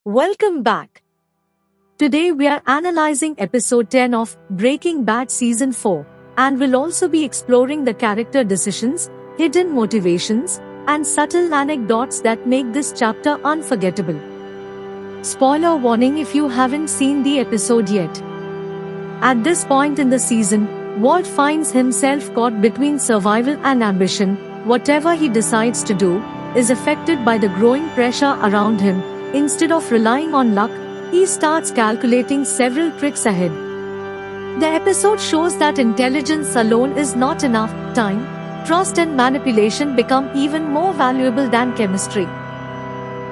Welcome back. Today we are analyzing episode 10 of Breaking Bad Season 4, and we'll also be exploring the character decisions, hidden motivations, and subtle anecdotes that make this chapter unforgettable. Spoiler warning if you haven't seen the episode yet. At this point in the season, Walt finds himself caught between survival and ambition. Whatever he decides to do is affected by the growing pressure around him. Instead of relying on luck, he starts calculating several tricks ahead. The episode shows that intelligence alone is not enough. Time, trust and manipulation become even more valuable than chemistry.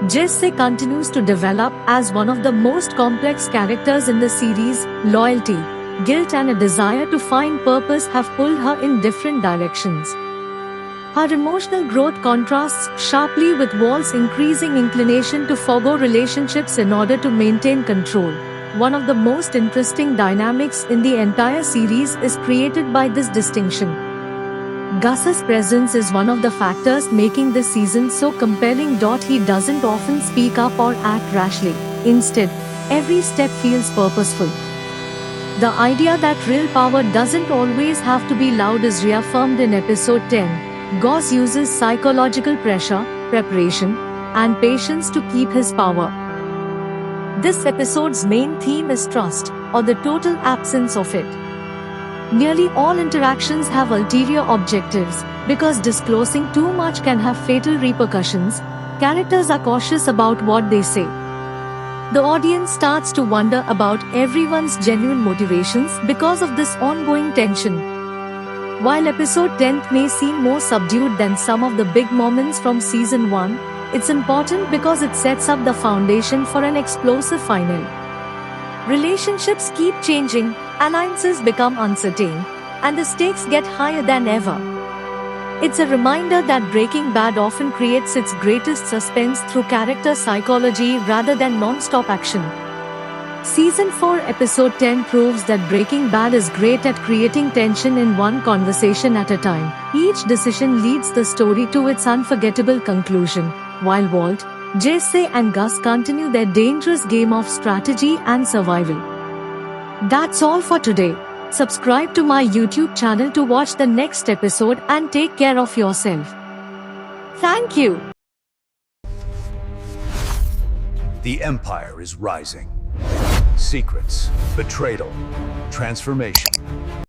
Jesse continues to develop as one of the most complex characters in the series. Loyalty, guilt and a desire to find purpose have pulled her in different directions. Her emotional growth contrasts sharply with Walt's increasing inclination to forgo relationships in order to maintain control. One of the most interesting dynamics in the entire series is created by this distinction. Gus's presence is one of the factors making this season so compelling. He doesn't often speak up or act rashly. Instead, every step feels purposeful. The idea that real power doesn't always have to be loud is reaffirmed in episode 10. Gus uses psychological pressure, preparation, and patience to keep his power. This episode's main theme is trust, or the total absence of it. Nearly all interactions have ulterior objectives. Because disclosing too much can have fatal repercussions, characters are cautious about what they say. The audience starts to wonder about everyone's genuine motivations because of this ongoing tension. While episode 10 may seem more subdued than some of the big moments from season 1, it's important because it sets up the foundation for an explosive final. Relationships keep changing, alliances become uncertain, and the stakes get higher than ever. It's a reminder that Breaking Bad often creates its greatest suspense through character psychology rather than non-stop action. Season 4 episode 10 proves that Breaking Bad is great at creating tension in one conversation at a time. Each decision leads the story to its unforgettable conclusion, while Walt, Jesse and Gus continue their dangerous game of strategy and survival. That's all for today. Subscribe to my YouTube channel to watch the next episode and take care of yourself. Thank you. The Empire is rising. Secrets, betrayal, transformation.